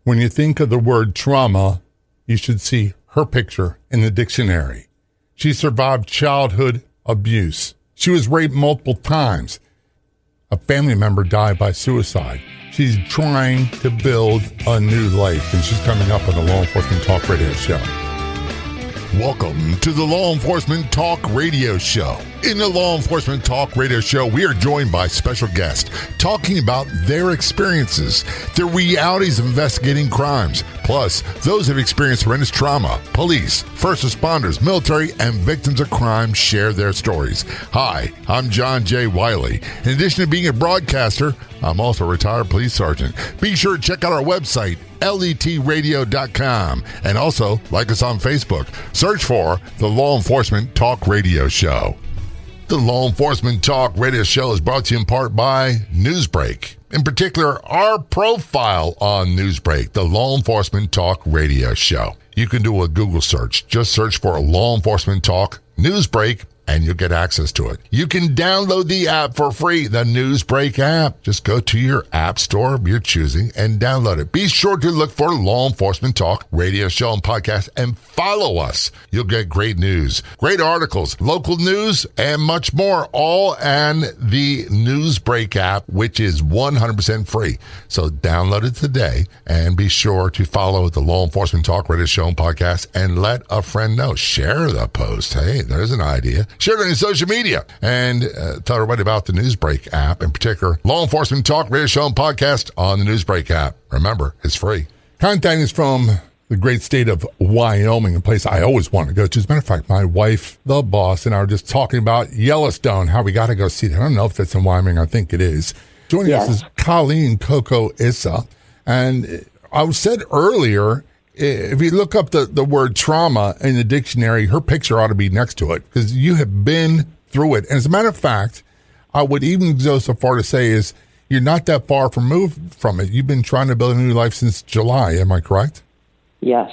When you think of the word trauma, you should see her picture in the dictionary. She survived childhood abuse. She was raped multiple times. A family member died by suicide. She's trying to build a new life, and she's coming up on the Law Enforcement Talk Radio Show. Welcome to the Law Enforcement Talk Radio Show. In the Law Enforcement Talk Radio Show, we are joined by special guests talking about their experiences, the realities of investigating crimes, plus those who have experienced horrendous trauma. Police, first responders, military, and victims of crime share their stories. Hi, I'm John J. Wiley. In addition to being a broadcaster, I'm also a retired police sergeant. Be sure to check out our website, letradio.com, and also like us on Facebook. Search for the Law Enforcement Talk Radio Show. The Law Enforcement Talk Radio Show is brought to you in part by Newsbreak. In particular, our profile on Newsbreak, the Law Enforcement Talk Radio Show. You can do a Google search. Just search for Law Enforcement Talk Newsbreak, and you'll get access to it. You can download the app for free, the Newsbreak app. Just go to your app store of your choosing and download it. Be sure to look for Law Enforcement Talk Radio Show and Podcast and follow us. You'll get great news, great articles, local news, and much more, all on the Newsbreak app, which is 100% free. So download it today and be sure to follow the Law Enforcement Talk Radio Show and Podcast and let a friend know. Share the post. Hey, there's an idea. Share it on your social media and tell everybody about the Newsbreak app, in particular, Law Enforcement Talk Radio Show and Podcast on the Newsbreak app. Remember, it's free. Contact is from the great state of Wyoming, a place I always want to go to. As a matter of fact, my wife, the boss, and I were just talking about Yellowstone, how we got to go see that. I don't know if that's in Wyoming. I think it is. Joining us is Colleen Coco Issa. And I said earlier, if you look up the word trauma in the dictionary, her picture ought to be next to it because you have been through it. And as a matter of fact, I would even go so far to say is you're not that far removed from it. You've been trying to build a new life since July. Am I correct? Yes.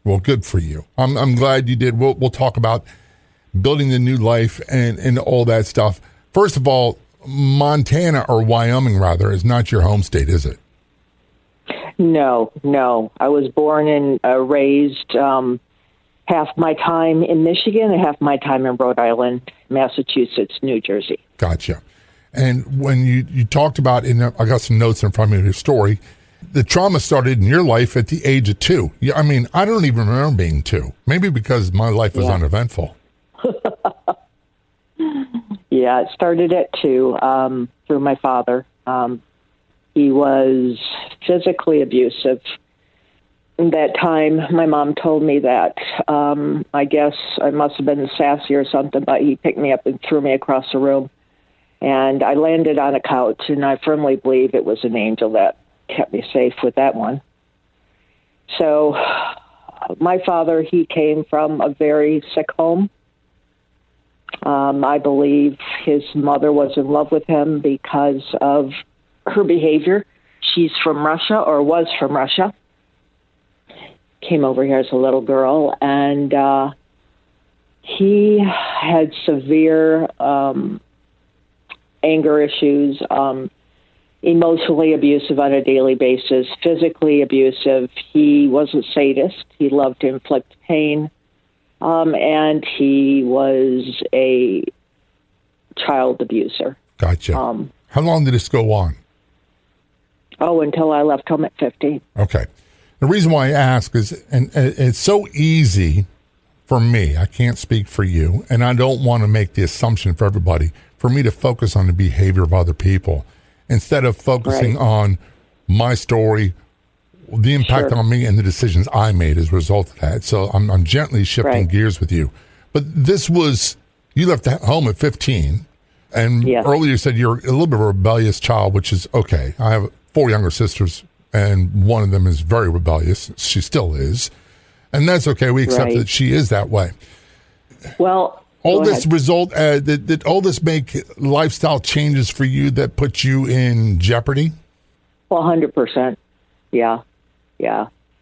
Well, good for you. I'm glad you did. We'll talk about building the new life and all that stuff. First of all, Montana, or Wyoming rather, is not your home state, is it? No. I was born and raised half my time in Michigan and half my time in Rhode Island, Massachusetts, New Jersey. Gotcha. And when you talked about, I got some notes in front of me of your story, the trauma started in your life at the age of 2. I mean, I don't even remember being 2. Maybe because my life was uneventful. Yeah, it started at 2 through my father. He was physically abusive. At that time, my mom told me that I guess I must have been sassy or something, but he picked me up and threw me across the room. And I landed on a couch, and I firmly believe it was an angel that kept me safe with that one. So my father, he came from a very sick home. I believe his mother was in love with him because of her behavior. She's from Russia, or was from Russia. Came over here as a little girl, and he had severe anger issues, emotionally abusive on a daily basis, physically abusive. He was a sadist. He loved to inflict pain, and he was a child abuser. Gotcha. How long did this go on? Until I left home at 15. Okay. The reason why I ask is, and it's so easy for me, I can't speak for you, and I don't want to make the assumption for everybody, for me to focus on the behavior of other people instead of focusing on my story, the impact on me, and the decisions I made as a result of that. So I'm gently shifting gears with you. But this was, you left home at 15, and earlier you said you're a little bit of a rebellious child, which is okay. I have 4 younger sisters, and one of them is very rebellious. She still is. And that's okay. We accept that she is that way. Well, all this result, did all this make lifestyle changes for you that put you in jeopardy? Well, 100%. Yeah.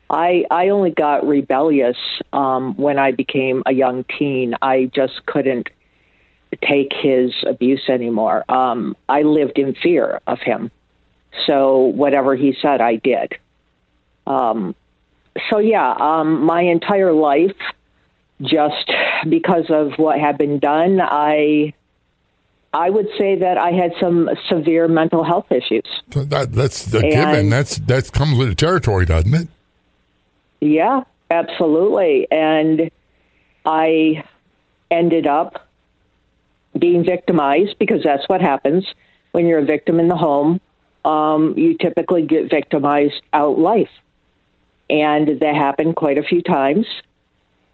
I only got rebellious when I became a young teen. I just couldn't take his abuse anymore. I lived in fear of him. So whatever he said, I did. My entire life, just because of what had been done, I would say that I had some severe mental health issues. So that's a given. That comes with the territory, doesn't it? Yeah, absolutely. And I ended up being victimized, because that's what happens when you're a victim in the home. You typically get victimized out life. And that happened quite a few times.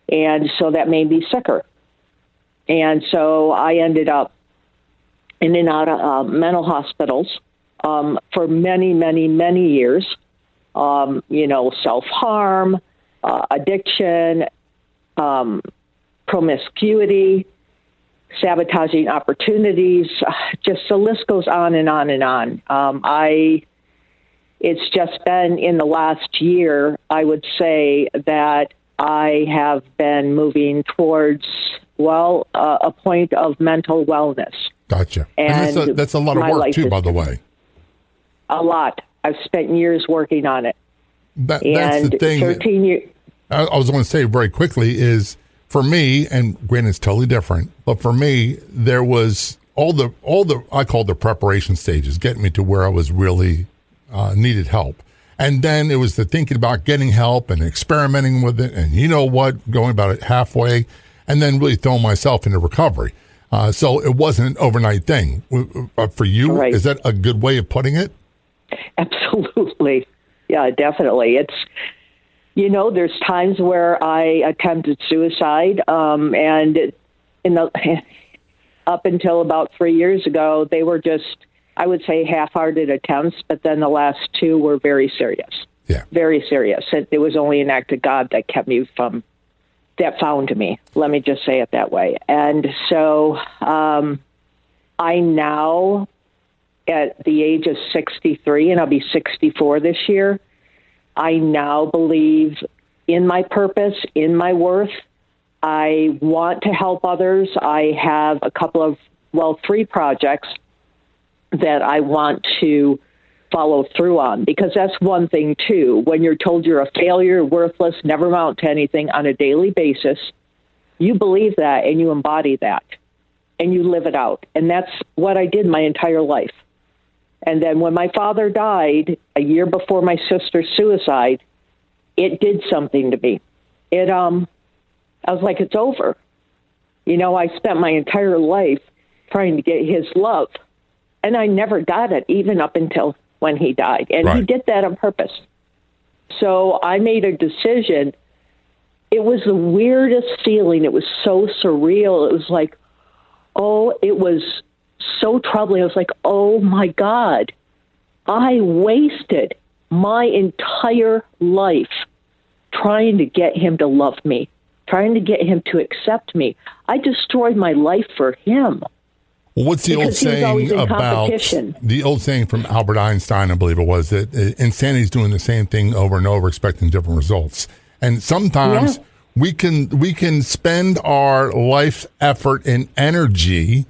And so that made me sicker. And so I ended up in and out of mental hospitals for many, many, many years. Self-harm, addiction, promiscuity, sabotaging opportunities, just the list goes on and on and on. It's just been in the last year, I would say, that I have been moving towards, a point of mental wellness. Gotcha. And that's a lot of work, too, by the way. A lot. I've spent years working on it. That's the thing. 13 years. I was going to say very quickly is, for me, and granted it's totally different, but for me, there was all the I call the preparation stages, getting me to where I was really needed help. And then it was the thinking about getting help and experimenting with it, and going about it halfway, and then really throwing myself into recovery. So it wasn't an overnight thing. For you, right. Is that a good way of putting it? Absolutely. Yeah, definitely. It's, there's times where I attempted suicide, and up until about 3 years ago, they were just, I would say, half-hearted attempts, but then the last two were very serious. Yeah. Very serious. It was only an act of God that kept me that found me. Let me just say it that way. And so I now, at the age of 63, and I'll be 64 this year, I now believe in my purpose, in my worth. I want to help others. I have a couple of, 3 projects that I want to follow through on, because that's one thing, too. When you're told you're a failure, worthless, never amount to anything on a daily basis, you believe that and you embody that and you live it out. And that's what I did my entire life. And then when my father died a year before my sister's suicide, it did something to me. I was like, it's over. I spent my entire life trying to get his love, and I never got it, even up until when he died. And right. He did that on purpose. So I made a decision. It was the weirdest feeling. It was so surreal. It was like, it was so troubling. I was like, oh my God, I wasted my entire life trying to get him to love me, trying to get him to accept me. I destroyed my life for him. Well, what's the old saying about the old saying from Albert Einstein, I believe it was, that insanity is doing the same thing over and over, expecting different results. And sometimes we can spend our life effort and energy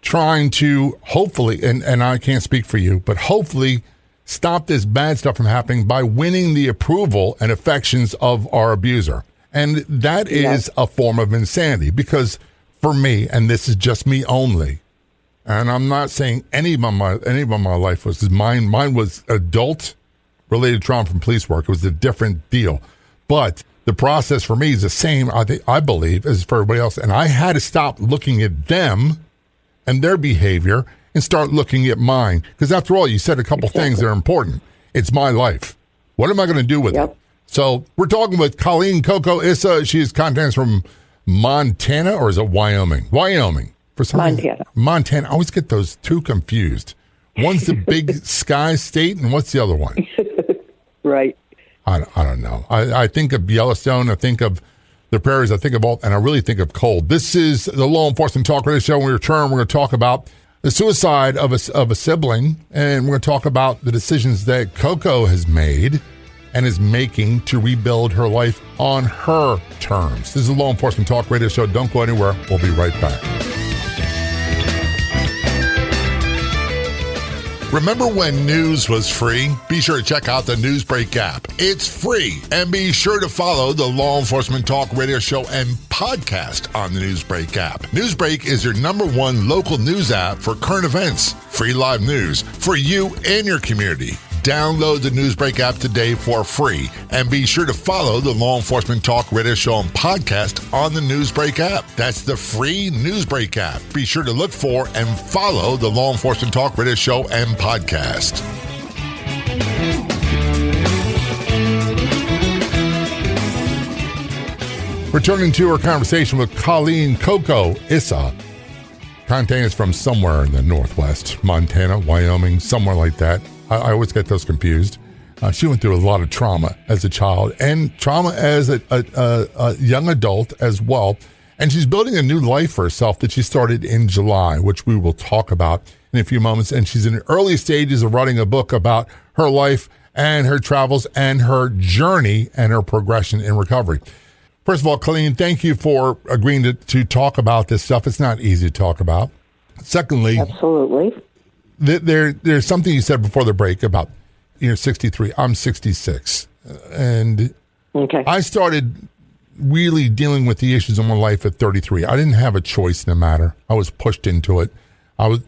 trying to hopefully, and I can't speak for you, but hopefully stop this bad stuff from happening by winning the approval and affections of our abuser. And that is a form of insanity, because for me, and this is just me only, and I'm not saying any of my life was mine. Mine was adult-related trauma from police work. It was a different deal. But the process for me is the same, I believe, as for everybody else. And I had to stop looking at them and their behavior and start looking at mine. Because after all, you said a couple things that are important. It's my life. What am I going to do with it? So we're talking with Colleen Coco Issa. She's contacts from Montana, or is it Wyoming? Wyoming. For some reason, Montana. I always get those two confused. One's the big sky state, and what's the other one? Right. I don't know. I think of Yellowstone. I think of the prairies. I think of all, and I really think of cold. This is the Law Enforcement Talk Radio Show. When we return, we're going to talk about the suicide of a sibling, and we're going to talk about the decisions that Coco has made and is making to rebuild her life on her terms. This is the Law Enforcement Talk Radio Show. Don't go anywhere. We'll be right back. Remember when news was free? Be sure to check out the Newsbreak app. It's free. And be sure to follow the Law Enforcement Talk radio show and podcast on the Newsbreak app. Newsbreak is your #1 local news app for current events, free live news for you and your community. Download the Newsbreak app today for free, and be sure to follow the Law Enforcement Talk radio show and podcast on the Newsbreak app. That's the free Newsbreak app. Be sure to look for and follow the Law Enforcement Talk radio show and podcast. Returning to our conversation with Colleen Coco Issa. Content is from somewhere in the Northwest, Montana, Wyoming, somewhere like that. I always get those confused. She went through a lot of trauma as a child and trauma as a young adult as well. And she's building a new life for herself that she started in July, which we will talk about in a few moments. And she's in the early stages of writing a book about her life and her travels and her journey and her progression in recovery. First of all, Colleen, thank you for agreeing to talk about this stuff. It's not easy to talk about. Secondly, absolutely. There's something you said before the break about you're 63. I'm 66. And okay. I started really dealing with the issues in my life at 33. I didn't have a choice in the matter. I was pushed into it.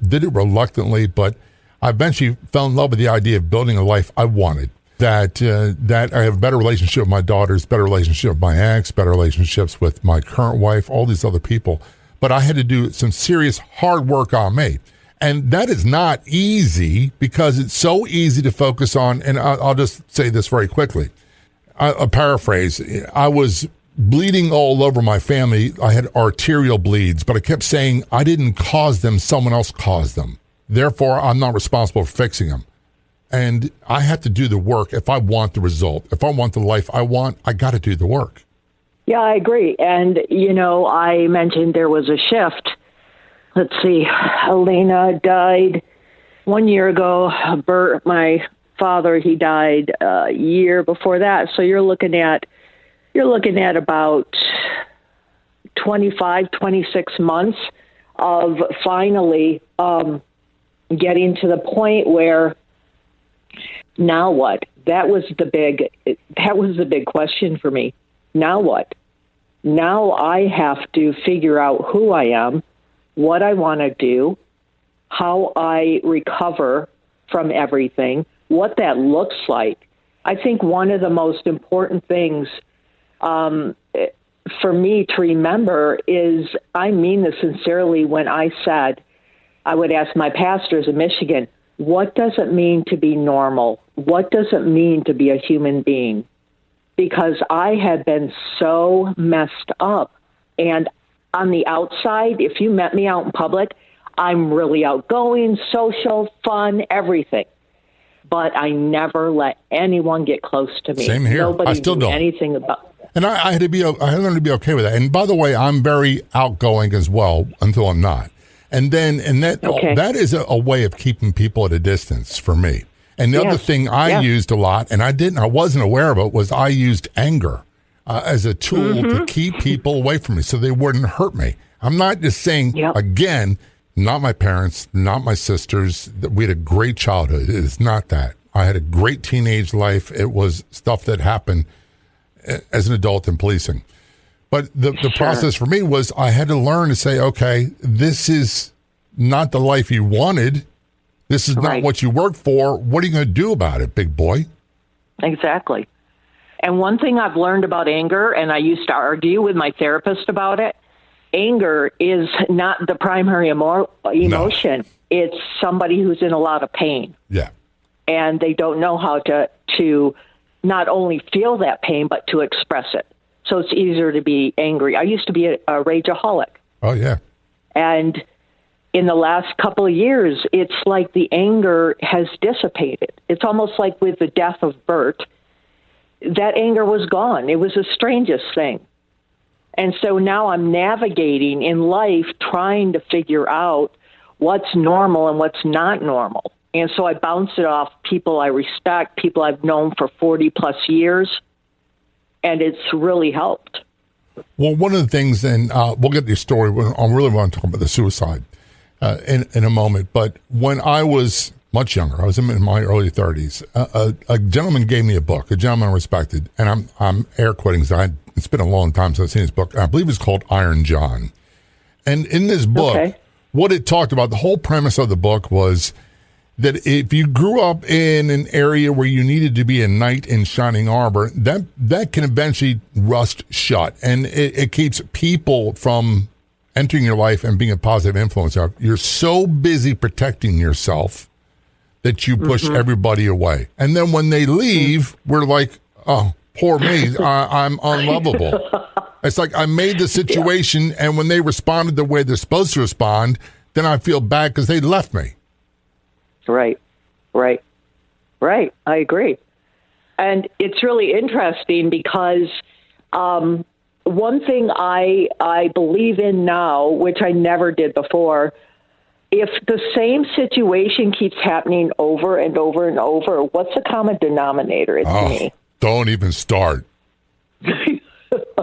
Did it reluctantly, but I eventually fell in love with the idea of building a life I wanted. That I have a better relationship with my daughters, better relationship with my ex, better relationships with my current wife, all these other people. But I had to do some serious hard work on me. And that is not easy because it's so easy to focus on, and I'll just say this very quickly. A paraphrase, I was bleeding all over my family. I had arterial bleeds, but I kept saying I didn't cause them, someone else caused them. Therefore, I'm not responsible for fixing them. And I have to do the work if I want the result. If I want the life I want, I got to do the work. Yeah, I agree. And, I mentioned there was a shift. Let's see, Elena died 1 year ago. Bert, my father, he died a year before that. So you're looking at about 25, 26 months of finally getting to the point where now what? That was the big question for me. Now what? Now I have to figure out who I am, what I want to do, how I recover from everything, what that looks like. I think one of the most important things for me to remember is, I mean this sincerely when I said, I would ask my pastors in Michigan, what does it mean to be normal? What does it mean to be a human being? Because I had been so messed up. And on the outside, if you met me out in public, I'm really outgoing, social, fun, everything. But I never let anyone get close to me. Same here. Nobody I still knew don't. anything about. And I had learned to be okay with that. And by the way, I'm very outgoing as well until I'm not. And that is a way of keeping people at a distance for me. And the other thing I used a lot, and I wasn't aware of it, was I used anger as a tool to keep people away from me so they wouldn't hurt me. I'm not just saying, again, not my parents, not my sisters. We had a great childhood. It is not that. I had a great teenage life. It was stuff that happened as an adult in policing. But the process for me was I had to learn to say, okay, this is not the life you wanted. This is not what you worked for. What are you going to do about it, big boy? Exactly. And one thing I've learned about anger, and I used to argue with my therapist about it, anger is not the primary emotion. No. It's somebody who's in a lot of pain. Yeah. And they don't know how to not only feel that pain, but to express it. So it's easier to be angry. I used to be a rageaholic. Oh, yeah. And in the last couple of years, it's like the anger has dissipated. It's almost like with the death of Bert, that anger was gone. It was the strangest thing. And so now I'm navigating in life trying to figure out what's normal and what's not normal. And so I bounce it off people I respect, people I've known for 40 plus years, and it's really helped. Well, one of the things, and we'll get to your story, I really want to talk about the suicide in a moment, but when I was much younger. I was in my early 30s. A gentleman gave me a book, a gentleman I respected, and I'm air quoting because it's been a long time since I've seen his book. I believe it's called Iron John. And in this book, what it talked about, the whole premise of the book was that if you grew up in an area where you needed to be a knight in shining armor, that can eventually rust shut. And it keeps people from entering your life and being a positive influence. You're so busy protecting yourself that you push everybody away. And then when they leave, we're like, oh, poor me, I'm unlovable. It's like I made the situation, and when they responded the way they're supposed to respond, then I feel bad because they left me. Right. I agree. And it's really interesting because one thing I believe in now, which I never did before, if the same situation keeps happening over and over and over, what's the common denominator? It's me. Don't even start.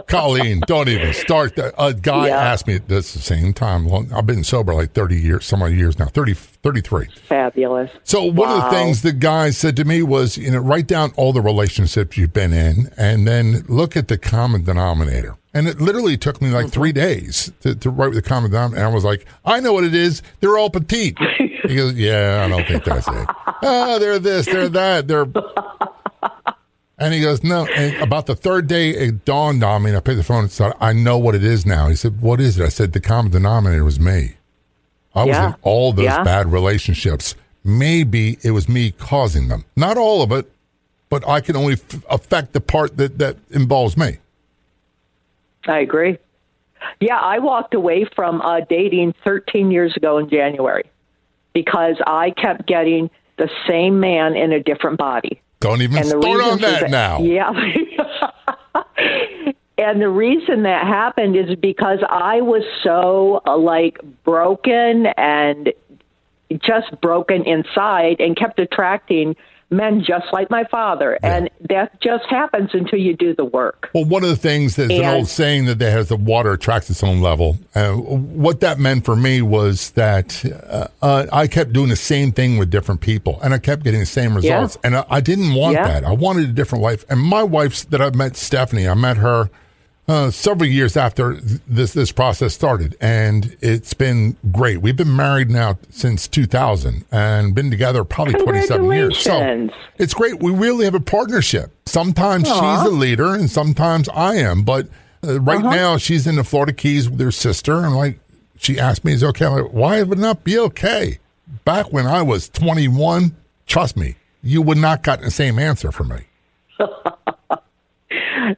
Colleen, don't even start that. A guy asked me this the same time. I've been sober like 30 years, some odd years now, 33. Fabulous. So one of the things the guy said to me was, write down all the relationships you've been in and then look at the common denominator. And it literally took me like 3 days to write the common denominator. And I was like, I know what it is. They're all petite. He goes, yeah, I don't think that's it. Oh, they're this, they're that, they're... And he goes, no. And about the third day, it dawned on me, and I picked the phone and said, I know what it is now. He said, what is it? I said, the common denominator was me. I was in all those bad relationships. Maybe it was me causing them. Not all of it, but I can only affect the part that involves me. I agree. Yeah, I walked away from dating 13 years ago in January because I kept getting the same man in a different body. Don't even start on that now. Yeah. And the reason that happened is because I was so broken and just broken inside and kept attracting men just like my father. Yeah. And that just happens until you do the work. Well, one of the things there's an old saying that has the water attracts its own level. What that meant for me was that I kept doing the same thing with different people, and I kept getting the same results. Yeah. And I didn't want that. I wanted a different life. And my wife that I met, Stephanie, I met her several years after this process started, and it's been great. We've been married now since 2000 and been together probably 27 years. So it's great. We really have a partnership. Sometimes she's the leader and sometimes I am, but right now she's in the Florida Keys with her sister, and she asked me, is it okay? I'm like, why would it not be okay? Back when I was 21, trust me, you would not got the same answer from me.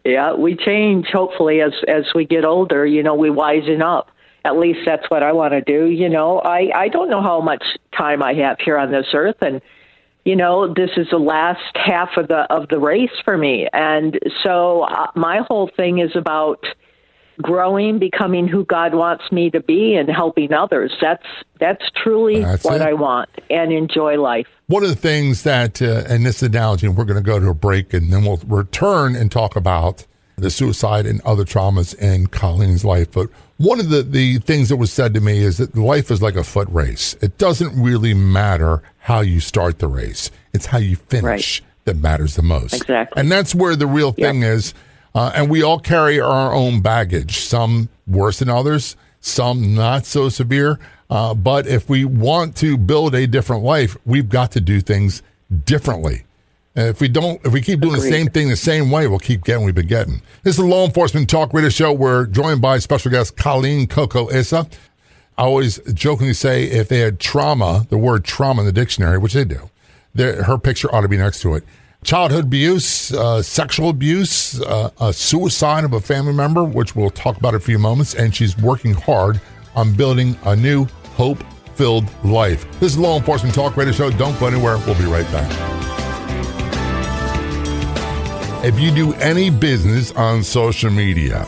Yeah, we change, hopefully, as we get older. We wisen up. At least that's what I want to do. I don't know how much time I have here on this earth. And, this is the last half of the race for me. And so my whole thing is about growing, becoming who God wants me to be, and helping others. That's truly what I want, and enjoy life. One of the things that, in this analogy, and we're going to go to a break, and then we'll return and talk about the suicide and other traumas in Colleen's life. But one of the things that was said to me is that life is like a foot race. It doesn't really matter how you start the race. It's how you finish that matters the most. Exactly. And that's where the real thing is. And we all carry our own baggage, some worse than others, some not so severe. But if we want to build a different life, we've got to do things differently. And if we keep doing the same thing the same way, we'll keep getting what we've been getting. This is the Law Enforcement Talk Radio Show. We're joined by special guest Colleen Coco Issa. I always jokingly say if they had trauma, the word trauma in the dictionary, which they do, her picture ought to be next to it. Childhood abuse, sexual abuse, a suicide of a family member, which we'll talk about in a few moments, and she's working hard on building a new hope-filled life. This is Law Enforcement Talk Radio Show. Don't go anywhere. We'll be right back. If you do any business on social media,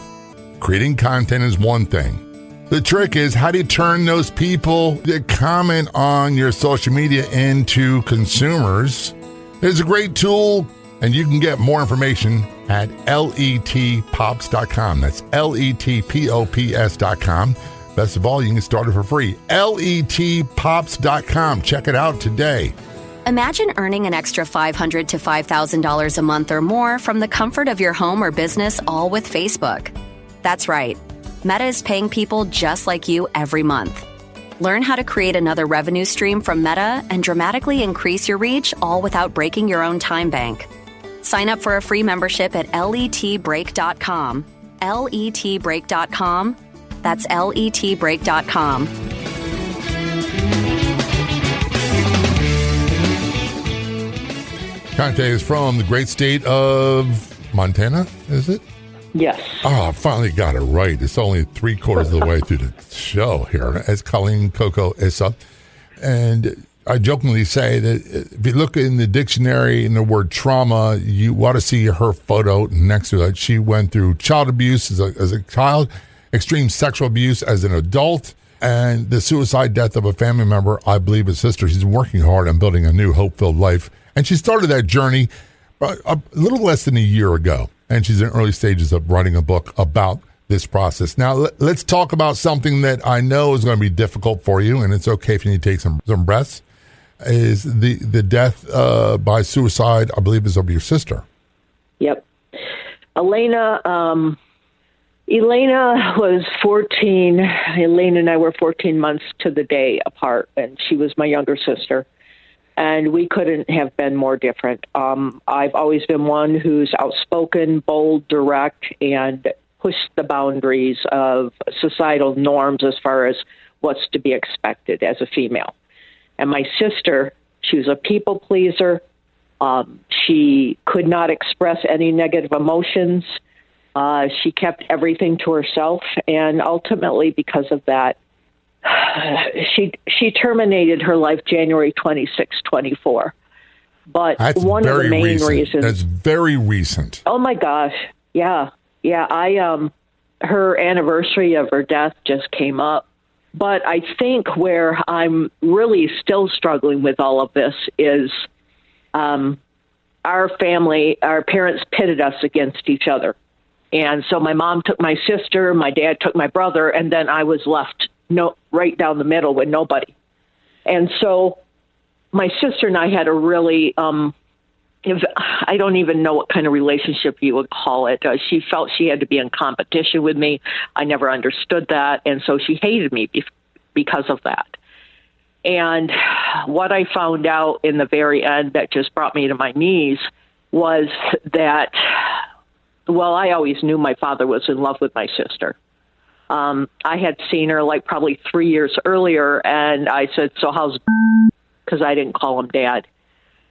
creating content is one thing. The trick is, how do you turn those people that comment on your social media into consumers? There's a great tool, and you can get more information at letpops.com. That's letpops.com. Best of all, you can get started for free. letpops.com. Check it out today. Imagine earning an extra $500 to $5,000 a month or more from the comfort of your home or business, all with Facebook. That's right. Meta is paying people just like you every month. Learn how to create another revenue stream from Meta and dramatically increase your reach, all without breaking your own time bank. Sign up for a free membership at letbreak.com. letbreak.com. That's letbreak.com. Conte is from the great state of Montana, is it? Yes. Oh, I finally got it right. It's only 3/4 of the way through the show here. As Colleen Coco Issa. And I jokingly say that if you look in the dictionary in the word trauma, you want to see her photo next to it. She went through child abuse as a child, extreme sexual abuse as an adult, and the suicide death of a family member, I believe his sister. She's working hard on building a new hope-filled life. And she started that journey a little less than a year ago. And she's in early stages of writing a book about this process. Now, let's talk about something that I know is going to be difficult for you, and it's okay if you need to take some breaths, is the death by suicide, I believe, is of your sister. Yep. Elena was 14. Elena and I were 14 months to the day apart, and she was my younger sister. And we couldn't have been more different. I've always been one who's outspoken, bold, direct, and pushed the boundaries of societal norms as far as what's to be expected as a female. And my sister, she was a people pleaser. She could not express any negative emotions. She kept everything to herself. And ultimately, because of that, she terminated her life January 26, 24. But that's one of the main reasons. That's very recent. Oh my gosh. Yeah. Her anniversary of her death just came up. But I think where I'm really still struggling with all of this is our family, our parents pitted us against each other. And so my mom took my sister, my dad took my brother, and then I was left right down the middle with nobody. And so my sister and I had a really, I don't even know what kind of relationship you would call it. She felt she had to be in competition with me. I never understood that. And so she hated me because of that. And what I found out in the very end that just brought me to my knees was that, well, I always knew my father was in love with my sister. I had seen her like probably 3 years earlier, and I said, so how's, because I didn't call him Dad.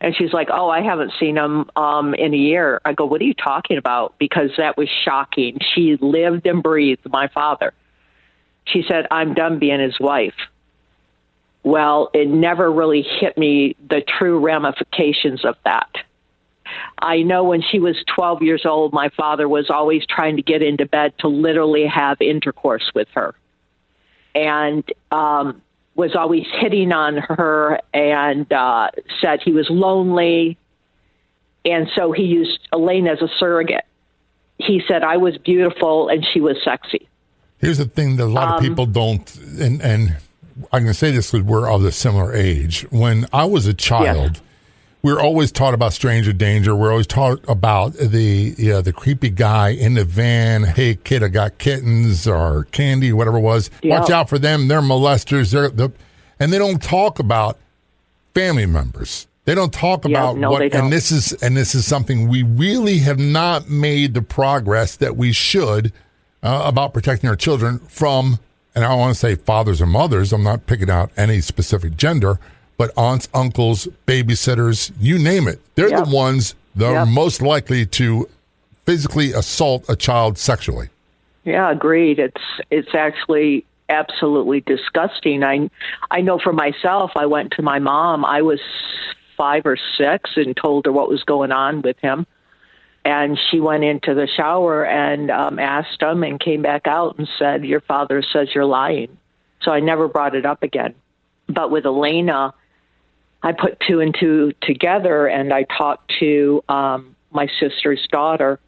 And she's like, oh, I haven't seen him in a year. I go, what are you talking about? Because that was shocking. She lived and breathed my father. She said, I'm done being his wife. Well, it never really hit me the true ramifications of that. I know when she was 12 years old, my father was always trying to get into bed to literally have intercourse with her, and was always hitting on her, and said he was lonely. And so he used Elaine as a surrogate. He said I was beautiful and she was sexy. Here's the thing that a lot of people don't, and I'm going to say this because we're of a similar age. When I was a child, yes, we were always taught about stranger danger. We're always taught about the creepy guy in the van. Hey, kid, I got kittens or candy, whatever it was. Yep. Watch out for them. They're molesters. And they don't talk about family members. They don't talk about what. They don't. And this is something we really have not made the progress that we should about protecting our children from. And I don't want to say fathers or mothers. I'm not picking out any specific gender. But aunts, uncles, babysitters, you name it. They're the ones that are most likely to physically assault a child sexually. Yeah, agreed. It's actually absolutely disgusting. I know for myself, I went to my mom. I was 5 or 6 and told her what was going on with him. And she went into the shower and asked him and came back out and said, your father says you're lying. So I never brought it up again. But with Elena, I put 2 and 2 together, and I talked to my sister's daughter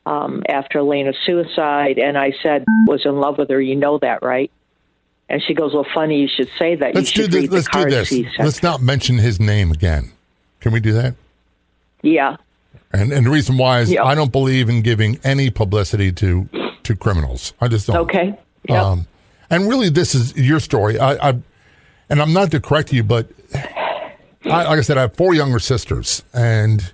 after Elena's suicide, and I said, was in love with her. You know that, right? And she goes, well, funny you should say that. Let's do this. Let's do this. Let's not mention his name again. Can we do that? Yeah. And the reason why is I don't believe in giving any publicity to criminals. I just don't. Okay. Yep. And really, this is your story. And I'm not to correct you, but like I said, I have 4 younger sisters, and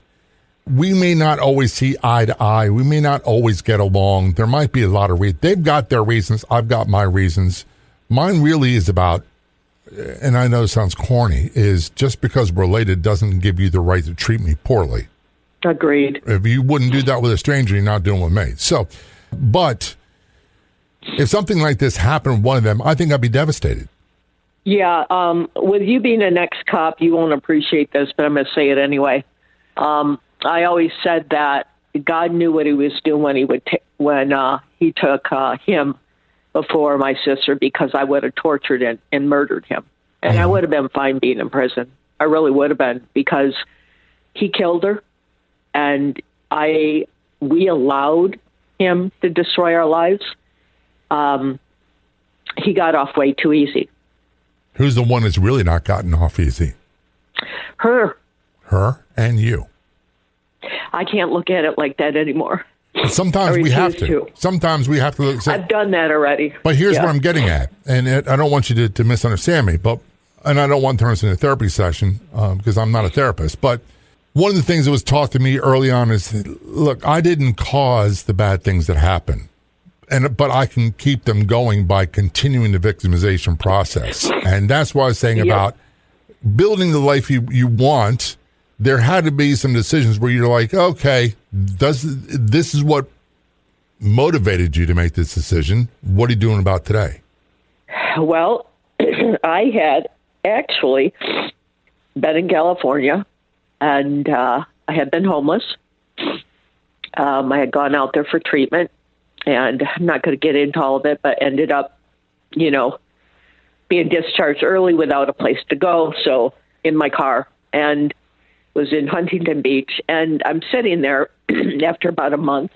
we may not always see eye to eye. We may not always get along. There might be a lot of reasons. They've got their reasons. I've got my reasons. Mine really is about, and I know it sounds corny, is just because we're related doesn't give you the right to treat me poorly. Agreed. If you wouldn't do that with a stranger, you're not doing it with me. So, but if something like this happened with one of them, I think I'd be devastated. Yeah. With you being an ex-cop, you won't appreciate this, but I'm going to say it anyway. I always said that God knew what he was doing when he took him before my sister, because I would have tortured and murdered him. And I would have been fine being in prison. I really would have been, because he killed her, and we allowed him to destroy our lives. He got off way too easy. Who's the one that's really not gotten off easy? Her. Her and you. I can't look at it like that anymore. Sometimes we have to. Sometimes we have to look. I've done that already. But here's what I'm getting at, and I don't want you to misunderstand me, and I don't want to turn this into a therapy session because I'm not a therapist. But one of the things that was taught to me early on is, look, I didn't cause the bad things that happen, but I can keep them going by continuing the victimization process, and that's what I was saying about building the life you want. There had to be some decisions where you're like, okay, this is what motivated you to make this decision. What are you doing about today? Well, I had actually been in California, and I had been homeless. I had gone out there for treatment, and I'm not going to get into all of it, but ended up, being discharged early without a place to go. So in my car, and was in Huntington Beach, and I'm sitting there after about a month.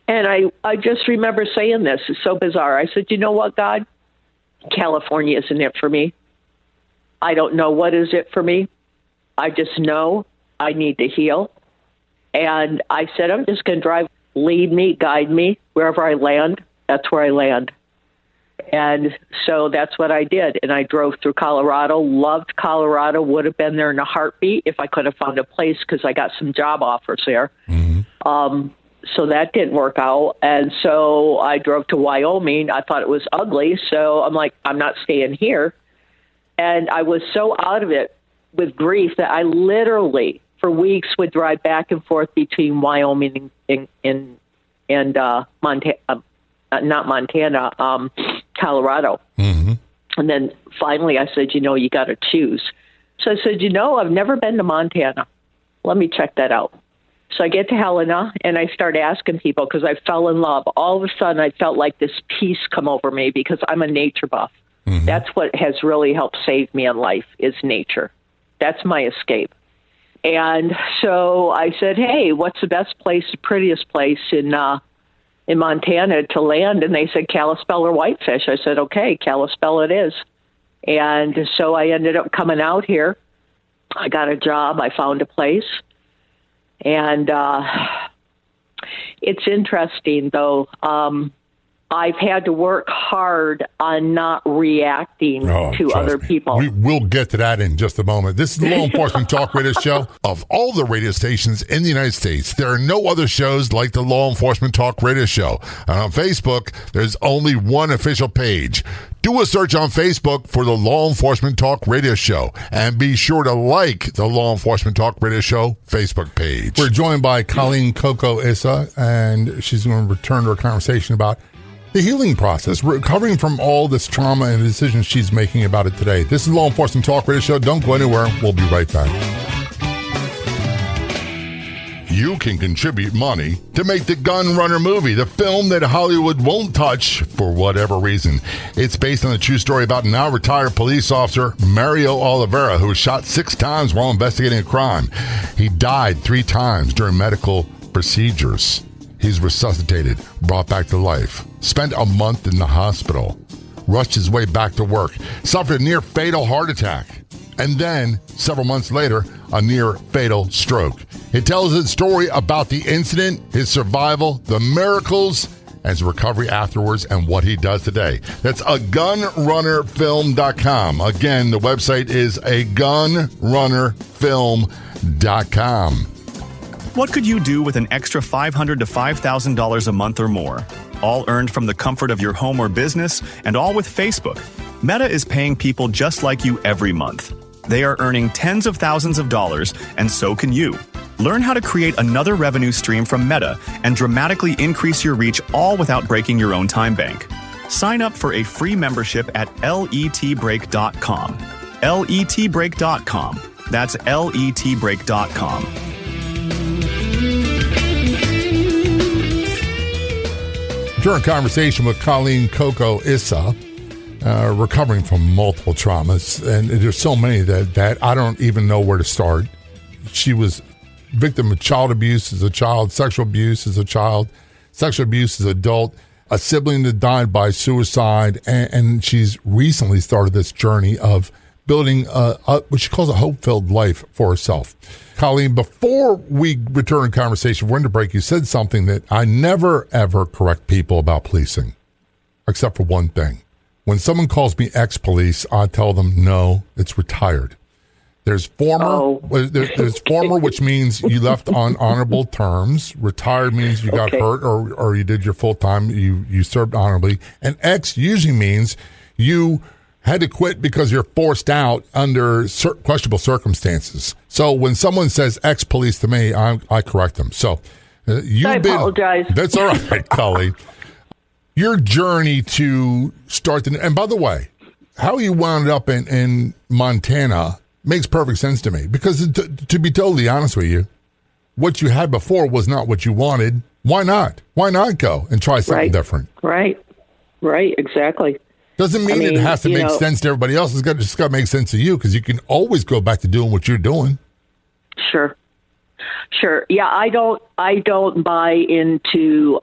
And I just remember saying this. It's so bizarre. I said, you know what, God? California isn't it for me. I don't know what is it for me. I just know I need to heal. And I said, I'm just going to drive, lead me, guide me. Wherever I land, that's where I land. And so that's what I did. And I drove through Colorado, loved Colorado, would have been there in a heartbeat if I could have found a place, because I got some job offers there. Mm-hmm. So that didn't work out. And so I drove to Wyoming. I thought it was ugly. So I'm like, I'm not staying here. And I was so out of it with grief that I literally, for weeks, would drive back and forth between Wyoming and Montana, not Montana, Colorado. Mm-hmm. And then finally I said, you got to choose. So I said, I've never been to Montana. Let me check that out. So I get to Helena, and I start asking people, because I fell in love. All of a sudden I felt like this peace come over me, because I'm a nature buff. Mm-hmm. That's what has really helped save me in life, is nature. That's my escape. And so I said, hey, what's the best place, the prettiest place in Montana to land? And they said Kalispell or Whitefish. I said, okay, Kalispell it is. And so I ended up coming out here. I got a job. I found a place. And it's interesting, though. I've had to work hard on not reacting to other people. We'll get to that in just a moment. This is the Law Enforcement Talk Radio Show. Of all the radio stations in the United States, there are no other shows like the Law Enforcement Talk Radio Show. And on Facebook, there's only one official page. Do a search on Facebook for the Law Enforcement Talk Radio Show, and be sure to like the Law Enforcement Talk Radio Show Facebook page. We're joined by Colleen Coco Issa, and she's going to return to our conversation about the healing process, recovering from all this trauma and the decisions she's making about it today. This is Law Enforcement Talk Radio Show. Don't go anywhere. We'll be right back. You can contribute money to make the Gun Runner movie, the film that Hollywood won't touch for whatever reason. It's based on a true story about now retired police officer Mario Oliveira, who was shot 6 times while investigating a crime. He died 3 times during medical procedures. He's resuscitated, brought back to life, spent a month in the hospital. rushed his way back to work, suffered a near-fatal heart attack, and then, several months later, a near-fatal stroke. It tells his story about the incident, his survival, the miracles, and his recovery afterwards, and what he does today. That's agunrunnerfilm.com. Again, the website is agunrunnerfilm.com. What could you do with an extra $500 to $5,000 a month or more? All earned from the comfort of your home or business, and all with Facebook. Meta is paying people just like you every month. They are earning tens of thousands of dollars, and so can you. Learn how to create another revenue stream from Meta and dramatically increase your reach, all without breaking your own time bank. Sign up for a free membership at letbreak.com. letbreak.com. That's letbreak.com. During a conversation with Colleen Coco Issa, recovering from multiple traumas, and there's so many that I don't even know where to start. She was victim of child abuse as a child, sexual abuse as a child, sexual abuse as an adult, a sibling that died by suicide, and she's recently started this journey of building what she calls a hope-filled life for herself. Colleen, before we return to conversation, we're going to break. You said something that I never, ever correct people about policing, except for one thing. When someone calls me ex-police, I tell them, no, it's retired. There's former, there's former, which means you left on honorable terms. Retired means you got hurt or you did your full time, you served honorably. And ex usually means you had to quit because you're forced out under questionable circumstances. So when someone says ex-police to me, I correct them. So I apologize. That's all right, Colleen. Your journey to start, and by the way, how you wound up in Montana makes perfect sense to me, because to be totally honest with you, what you had before was not what you wanted. Why not? Why not go and try something different? Right, exactly. Doesn't mean it has to make sense to everybody else. It's just got to make sense to you, because you can always go back to doing what you're doing. Sure. Yeah, I don't buy into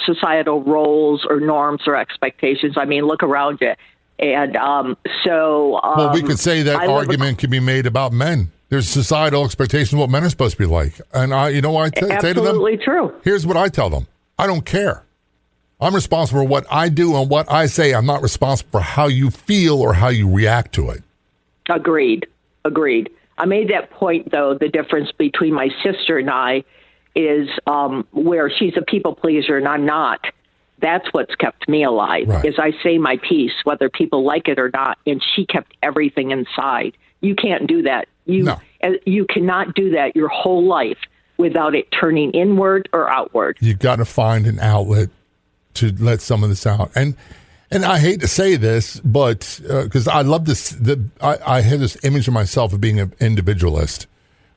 societal roles or norms or expectations. I mean, look around you. And well, we could say that argument can be made about men. There's societal expectations of what men are supposed to be like. And you know what I say to them? Absolutely true. Here's what I tell them. I don't care. I'm responsible for what I do and what I say. I'm not responsible for how you feel or how you react to it. Agreed. I made that point, though. The difference between my sister and I is where she's a people pleaser and I'm not. That's what's kept me alive, is I say my piece, whether people like it or not, and she kept everything inside. You can't do that. You cannot do that your whole life without it turning inward or outward. You've got to find an outlet to let some of this out. And I hate to say this, but because I love this, I have this image of myself of being an individualist.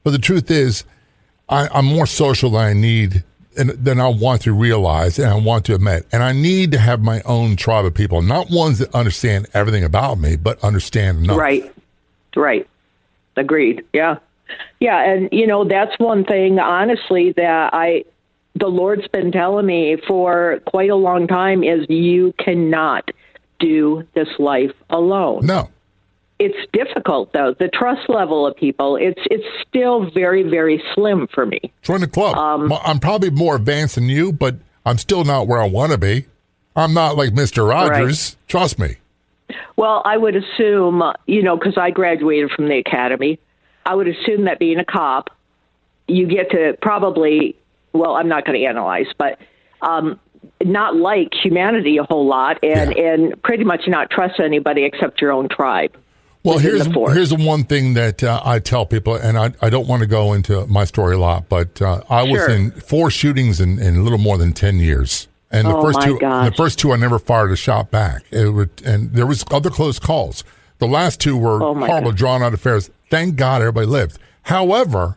But the truth is, I'm more social than I need, and than I want to realize and I want to admit. And I need to have my own tribe of people, not ones that understand everything about me, but understand enough. Right. Agreed. Yeah. And, that's one thing, honestly, that the Lord's been telling me for quite a long time is you cannot do this life alone. No. It's difficult, though. The trust level of people, it's still very, very slim for me. Join the club. I'm probably more advanced than you, but I'm still not where I want to be. I'm not like Mr. Rogers. Right. Trust me. Well, I would assume, because I graduated from the academy, I would assume that being a cop, you get to probably, well, I'm not going to analyze, but not like humanity a whole lot and pretty much not trust anybody except your own tribe. Well, here's the one thing that I tell people, and I don't want to go into my story a lot, but I was in 4 shootings in a little more than 10 years. And the first two, I never fired a shot back. And there was other close calls. The last 2 were horrible, drawn-out affairs. Thank God everybody lived. However,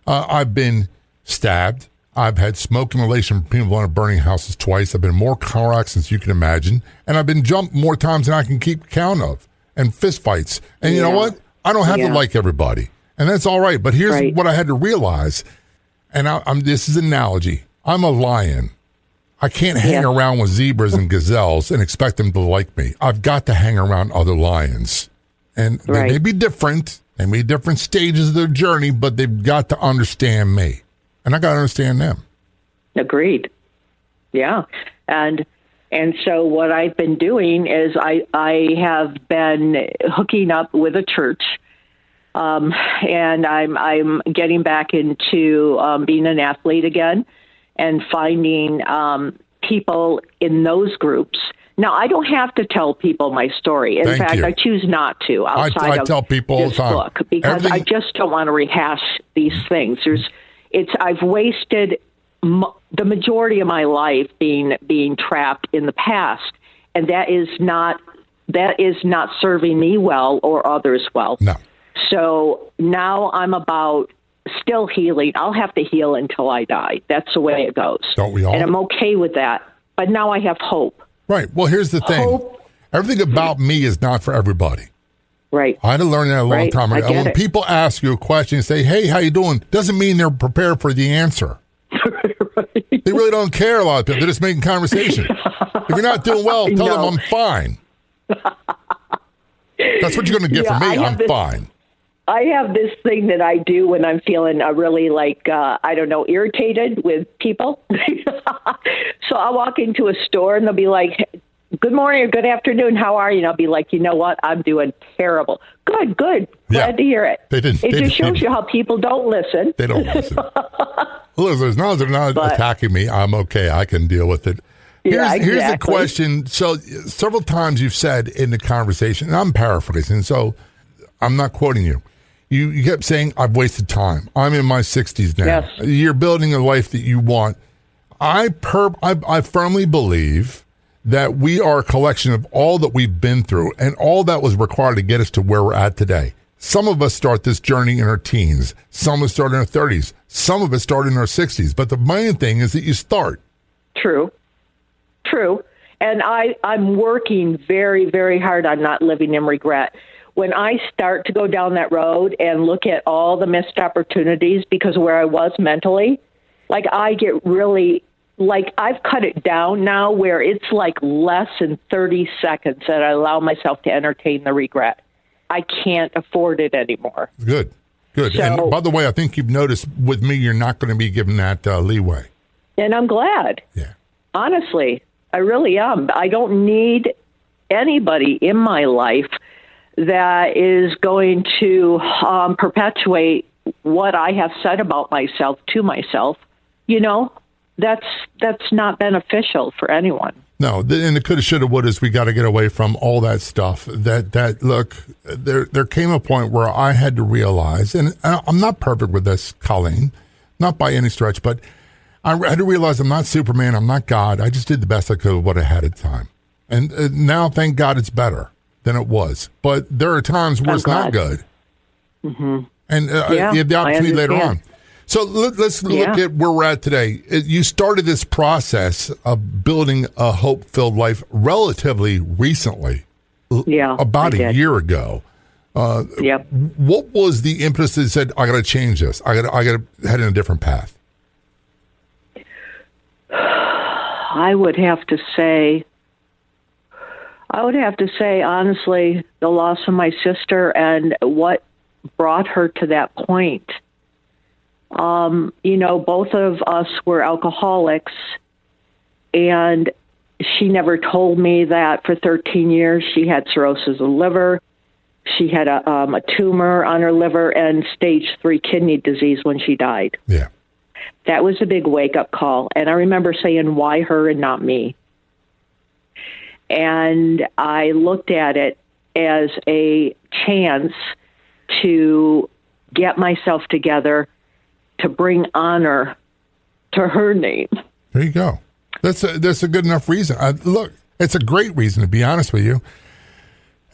I've been stabbed. I've had smoke inhalation from people in burning houses twice. I've been in more car accidents you can imagine. And I've been jumped more times than I can keep count of. And fist fights. And you know what? I don't have to like everybody. And that's all right. But here's what I had to realize. And this is an analogy. I'm a lion. I can't hang around with zebras and gazelles and expect them to like me. I've got to hang around other lions. And they may be different. They may be different stages of their journey, but they've got to understand me. And I got to understand them. Agreed. Yeah. And so what I've been doing is I have been hooking up with a church. And I'm getting back into being an athlete again and finding people in those groups. Now, I don't have to tell people my story. In fact, I choose not to outside I tell people all the time. Book because I just don't want to rehash these things. I've wasted the majority of my life being trapped in the past, and that is not serving me well or others well. No. So now I'm about still healing. I'll have to heal until I die. That's the way it goes. Don't we all? And I'm okay with that. But now I have hope. Right. Well, here's the thing. Hope. Everything about me is not for everybody. Right. I had to learn that a long time ago. And when people ask you a question and say, hey, how you doing? Doesn't mean they're prepared for the answer. Right. They really don't care a lot of people. They're just making conversation. If you're not doing well, tell them I'm fine. That's what you're going to get from me. I'm fine. I have this thing that I do when I'm feeling really irritated with people. So I'll walk into a store and they'll be like, good morning or good afternoon. How are you? And I'll be like, you know what? I'm doing terrible. Good. Glad to hear it. It just shows you how people don't listen. They don't listen. Listen, as long as they're not attacking me, I'm okay. I can deal with it. Here's the question. So several times you've said in the conversation, and I'm paraphrasing, so I'm not quoting you. You kept saying, I've wasted time. I'm in my 60s now. Yes. You're building a life that you want. I firmly believe that we are a collection of all that we've been through and all that was required to get us to where we're at today. Some of us start this journey in our teens. Some of us start in our 30s. Some of us start in our 60s. But the main thing is that you start. True. And I'm working very, very hard on not living in regret. When I start to go down that road and look at all the missed opportunities because of where I was mentally, I get really, I've cut it down now where it's less than 30 seconds that I allow myself to entertain the regret. I can't afford it anymore. Good. So, and by the way, I think you've noticed with me, you're not going to be given that leeway. And I'm glad. Yeah. Honestly, I really am. I don't need anybody in my life that is going to perpetuate what I have said about myself to myself. That's not beneficial for anyone. No, and the coulda, shoulda, wouldas, we got to get away from all that stuff. Look, there came a point where I had to realize, and I'm not perfect with this, Colleen, not by any stretch, but I had to realize I'm not Superman, I'm not God. I just did the best I could with what I had at the time. And now, thank God, it's better than it was. But there are times where it's not good. Mm-hmm. And you have the opportunity later on. So let's look at where we're at today. You started this process of building a hope-filled life relatively recently. About a year ago. What was the impetus that said, I got to change this? I got to head in a different path? I would have to say, honestly, the loss of my sister and what brought her to that point. Both of us were alcoholics, and she never told me that for 13 years she had cirrhosis of the liver. She had a tumor on her liver and stage 3 kidney disease when she died. Yeah. That was a big wake-up call. And I remember saying, why her and not me? And I looked at it as a chance to get myself together to bring honor to her name. There you go. That's a good enough reason. Look, it's a great reason, to be honest with you.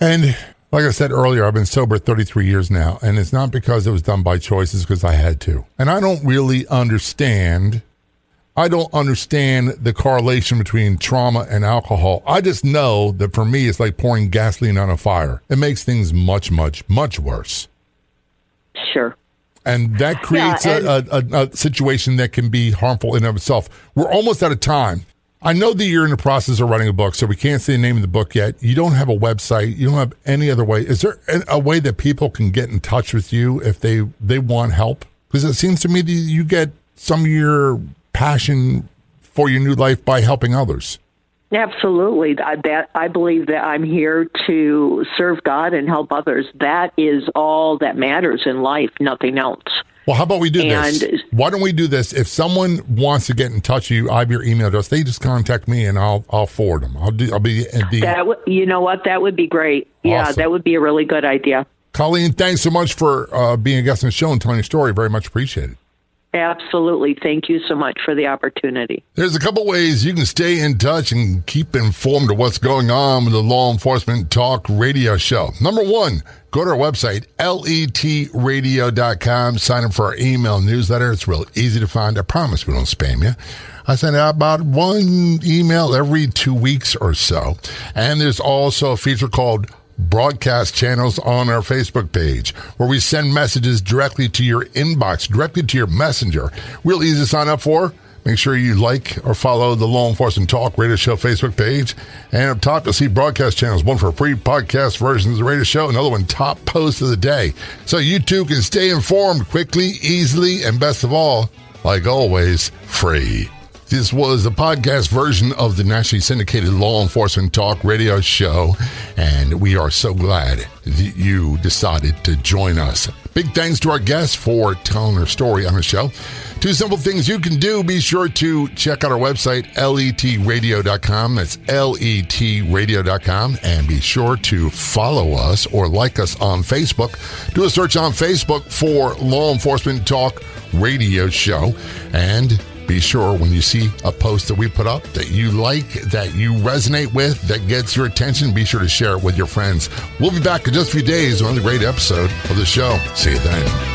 And like I said earlier, I've been sober 33 years now, and it's not because it was done by choice, it's because I had to. And I don't really understand the correlation between trauma and alcohol. I just know that for me, it's like pouring gasoline on a fire. It makes things much, much, much worse. Sure. And that creates a situation that can be harmful in and of itself. We're almost out of time. I know that you're in the process of writing a book, so we can't say the name of the book yet. You don't have a website. You don't have any other way. Is there a way that people can get in touch with you if they want help? Because it seems to me that you get some of your passion for your new life by helping others. Absolutely. I believe that I'm here to serve God and help others. That is all that matters in life, nothing else. Well, how about we do this? Why don't we do this? If someone wants to get in touch with you, I have your email address. They just contact me, and I'll forward them. I'll be you know what? That would be great. Awesome. Yeah, that would be a really good idea. Colleen, thanks so much for being a guest on the show and telling your story. Very much appreciated. Absolutely. Thank you so much for the opportunity. There's a couple ways you can stay in touch and keep informed of what's going on with the Law Enforcement Talk radio show. Number one, go to our website, letradio.com. Sign up for our email newsletter. It's real easy to find. I promise we don't spam you. I send out about one email every 2 weeks or so. And there's also a feature called broadcast channels on our Facebook page where we send messages directly to your inbox, directly to your messenger. Real easy to sign up for. Make sure you like or follow the Law Enforcement Talk Radio Show Facebook page. And up top, you'll see broadcast channels, one for free podcast versions of the radio show, another one top post of the day. So you too can stay informed quickly, easily, and best of all, like always, free. This was the podcast version of the nationally syndicated Law Enforcement Talk radio show, and we are so glad that you decided to join us. Big thanks to our guests for telling their story on the show. 2 simple things you can do. Be sure to check out our website, letradio.com. That's letradio.com. And be sure to follow us or like us on Facebook. Do a search on Facebook for Law Enforcement Talk radio show. And be sure when you see a post that we put up that you like, that you resonate with, that gets your attention, be sure to share it with your friends. We'll be back in just a few days with another great episode of the show. See you then.